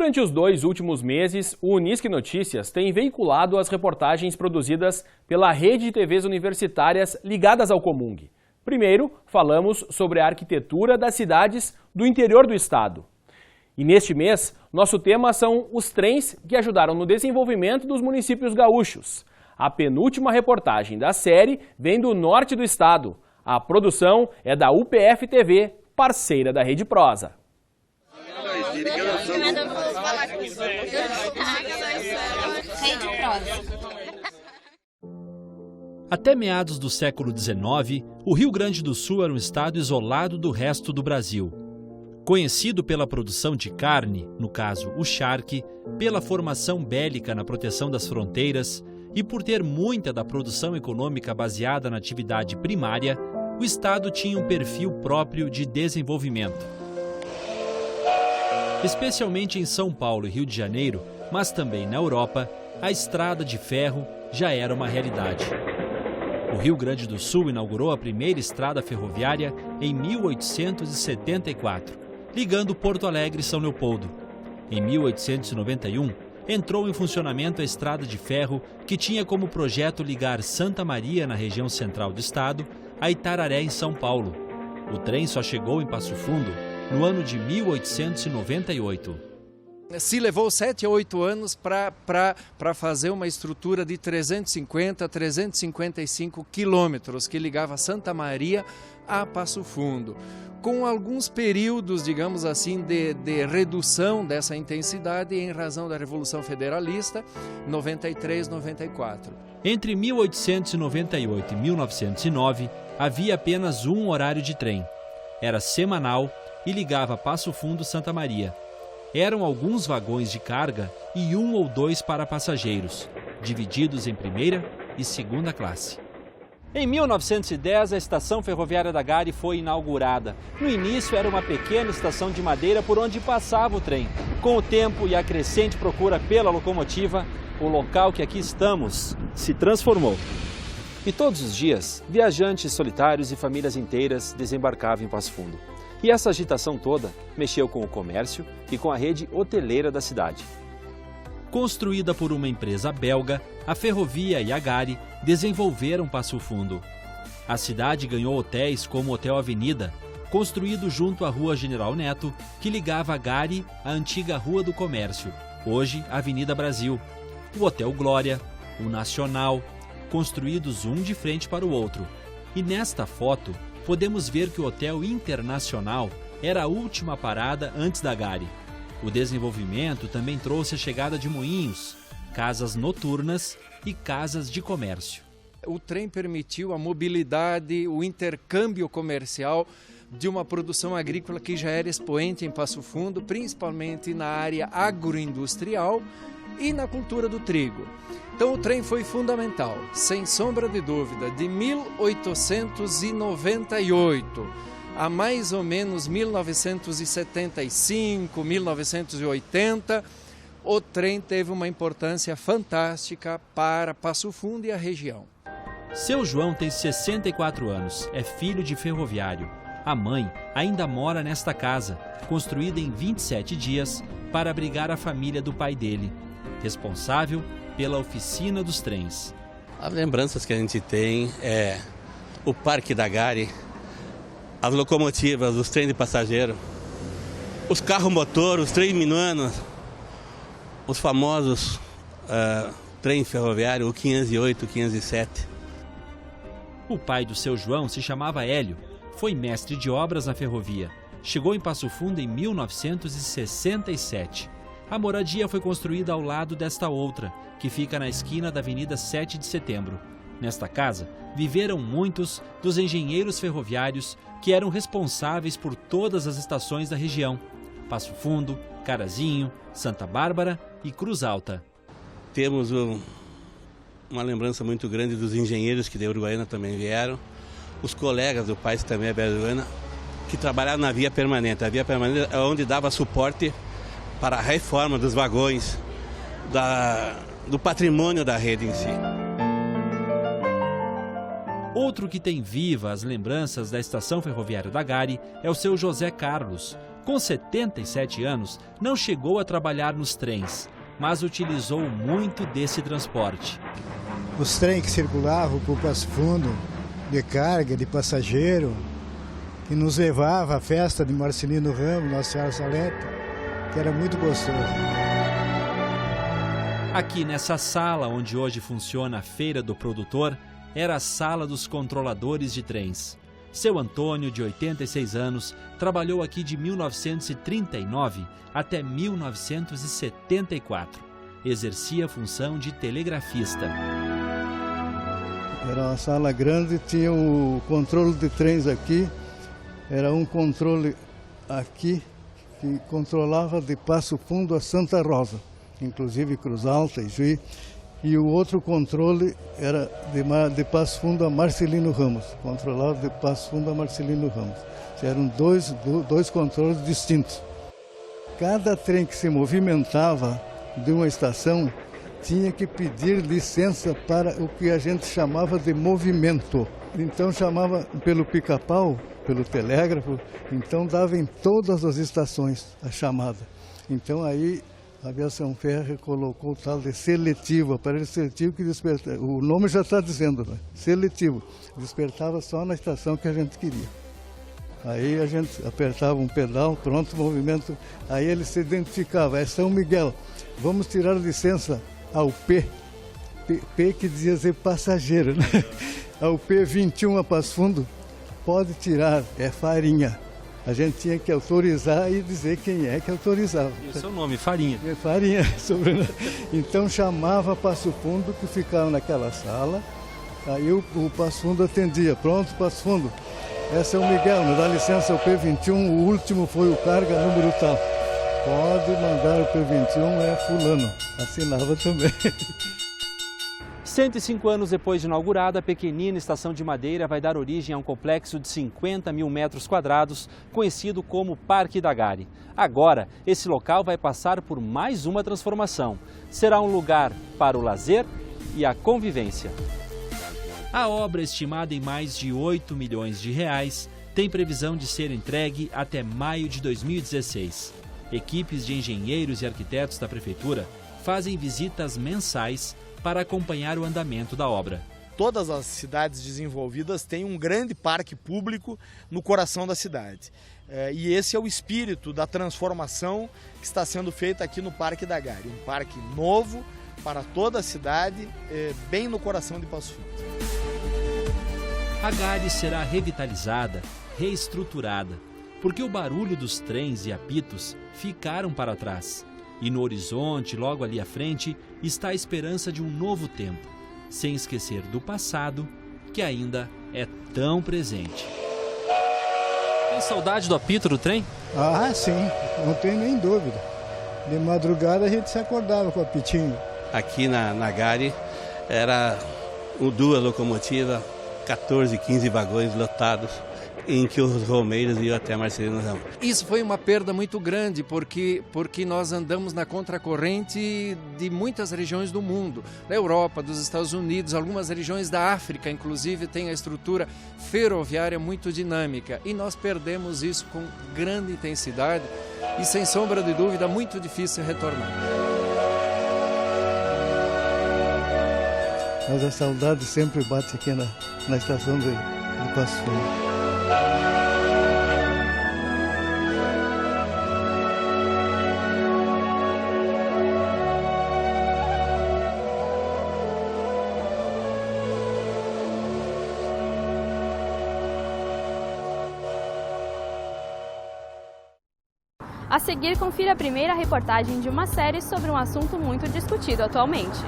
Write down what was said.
Durante os 2 últimos meses, o Unisque Notícias tem veiculado as reportagens produzidas pela rede de TVs universitárias ligadas ao Comung. Primeiro, falamos sobre a arquitetura das cidades do interior do estado. E neste mês, nosso tema são os trens que ajudaram no desenvolvimento dos municípios gaúchos. A penúltima reportagem da série vem do norte do estado. A produção é da UPF TV, parceira da Rede Prosa. Até meados do século XIX, o Rio Grande do Sul era um estado isolado do resto do Brasil. Conhecido pela produção de carne, no caso o charque, pela formação bélica na proteção das fronteiras e por ter muita da produção econômica baseada na atividade primária, o estado tinha um perfil próprio de desenvolvimento. Especialmente em São Paulo e Rio de Janeiro, mas também na Europa, a estrada de ferro já era uma realidade. O Rio Grande do Sul inaugurou a primeira estrada ferroviária em 1874, ligando Porto Alegre e São Leopoldo. Em 1891, entrou em funcionamento a estrada de ferro que tinha como projeto ligar Santa Maria, na região central do estado, a Itararé, em São Paulo. O trem só chegou em Passo Fundo no ano de 1898. Se levou 7 a 8 anos para fazer uma estrutura de 350 a 355 quilômetros que ligava Santa Maria a Passo Fundo, com alguns períodos, digamos assim, de redução dessa intensidade em razão da Revolução Federalista, 93, 94. Entre 1898 e 1909, havia apenas um horário de trem. Era semanal e ligava Passo Fundo-Santa Maria. Eram alguns vagões de carga e 1 ou 2 para passageiros, divididos em primeira e segunda classe. Em 1910, a estação ferroviária da Gari foi inaugurada. No início, era uma pequena estação de madeira por onde passava o trem. Com o tempo e a crescente procura pela locomotiva, o local que aqui estamos se transformou. E todos os dias, viajantes solitários e famílias inteiras desembarcavam em Passo Fundo. E essa agitação toda mexeu com o comércio e com a rede hoteleira da cidade. Construída por uma empresa belga, a Ferrovia e a Gari desenvolveram Passo Fundo. A cidade ganhou hotéis como o Hotel Avenida, construído junto à Rua General Neto, que ligava a Gari à antiga Rua do Comércio, hoje Avenida Brasil. O Hotel Glória, o Nacional, construídos um de frente para o outro. E nesta foto, podemos ver que o Hotel Internacional era a última parada antes da Gari. O desenvolvimento também trouxe a chegada de moinhos, casas noturnas e casas de comércio. O trem permitiu a mobilidade, o intercâmbio comercial de uma produção agrícola que já era expoente em Passo Fundo, principalmente na área agroindustrial e na cultura do trigo. Então o trem foi fundamental, sem sombra de dúvida, de 1898 a mais ou menos 1975, 1980, o trem teve uma importância fantástica para Passo Fundo e a região. Seu João tem 64 anos, é filho de ferroviário. A mãe ainda mora nesta casa, construída em 27 dias para abrigar a família do pai dele, responsável pela oficina dos trens. As lembranças que a gente tem é o Parque da Gari, as locomotivas, os trens de passageiro, os carros motor, os trens minuanos, os famosos trem ferroviário, o 508, o 507. O pai do seu João se chamava Hélio, foi mestre de obras na ferrovia. Chegou em Passo Fundo em 1967. A moradia foi construída ao lado desta outra, que fica na esquina da Avenida 7 de Setembro. Nesta casa, viveram muitos dos engenheiros ferroviários que eram responsáveis por todas as estações da região. Passo Fundo, Carazinho, Santa Bárbara e Cruz Alta. Temos uma lembrança muito grande dos engenheiros que da Uruguaiana também vieram, os colegas do pai que também é da Uruguaiana, que trabalharam na via permanente. A via permanente é onde dava suporte para a reforma dos vagões, do patrimônio da rede em si. Outro que tem viva as lembranças da estação ferroviária da Gari é o seu José Carlos, Com 77 anos, não chegou a trabalhar nos trens, mas utilizou muito desse transporte. Os trens que circulavam por Passo Fundo, de carga, de passageiro, que nos levava à festa de Marcelino Ramos, Nossa Senhora Salete, que era muito gostoso. Aqui nessa sala, onde hoje funciona a Feira do Produtor, era a sala dos controladores de trens. Seu Antônio, de 86 anos, trabalhou aqui de 1939 até 1974. Exercia a função de telegrafista. Era uma sala grande, tinha o controle de trens aqui. Era um controle aqui que controlava de Passo Fundo a Santa Rosa, inclusive Cruz Alta e Juí. E o outro controle era de Passo Fundo a Marcelino Ramos, controlado de Passo Fundo a Marcelino Ramos. Eram dois controles distintos. Cada trem que se movimentava de uma estação tinha que pedir licença para o que a gente chamava de movimento. Então chamava pelo pica-pau, pelo telégrafo, então dava em todas as estações a chamada. Então aí a aviação férrea colocou o tal de seletivo, aparelho seletivo que despertava, o nome já está dizendo, né? Seletivo, despertava só na estação que a gente queria. Aí a gente apertava um pedal, pronto, movimento, aí ele se identificava, é São Miguel, vamos tirar licença ao P que dizia ser passageiro, né? Ao P21 a Passo Fundo, pode tirar, é farinha. A gente tinha que autorizar e dizer quem é que autorizava. E o seu nome, Farinha? É Farinha, sobrenome. Então chamava Passo Fundo, que ficava naquela sala, aí o Passo Fundo atendia, pronto, Passo Fundo, é São Miguel, me dá licença ao P21, o último foi o carga número tal. Pode mandar o P21, é fulano, assinava também. 105 anos depois de inaugurada, a pequenina estação de madeira vai dar origem a um complexo de 50 mil metros quadrados, conhecido como Parque da Gare. Agora, esse local vai passar por mais uma transformação. Será um lugar para o lazer e a convivência. A obra, estimada em mais de 8 milhões de reais, tem previsão de ser entregue até maio de 2016. Equipes de engenheiros e arquitetos da Prefeitura fazem visitas mensais para acompanhar o andamento da obra. Todas as cidades desenvolvidas têm um grande parque público no coração da cidade. E esse é o espírito da transformação que está sendo feita aqui no Parque da Gare. Um parque novo para toda a cidade, bem no coração de Passo Fundo. A Gare será revitalizada, reestruturada, porque o barulho dos trens e apitos ficaram para trás. E no horizonte, logo ali à frente, está a esperança de um novo tempo, sem esquecer do passado, que ainda é tão presente. Tem saudade do apito do trem? Ah, sim, não tem nem dúvida. De madrugada a gente se acordava com o apitinho. Aqui na Gare era duas locomotivas, 14, 15 vagões lotados, em que os romeiros iam até Marcelino Ramos. Isso foi uma perda muito grande, porque nós andamos na contracorrente de muitas regiões do mundo. Da Europa, dos Estados Unidos, algumas regiões da África, inclusive, têm a estrutura ferroviária muito dinâmica. E nós perdemos isso com grande intensidade e, sem sombra de dúvida, muito difícil retornar. Mas a saudade sempre bate aqui na estação de Passo Fundo. A seguir, confira a primeira reportagem de uma série sobre um assunto muito discutido atualmente.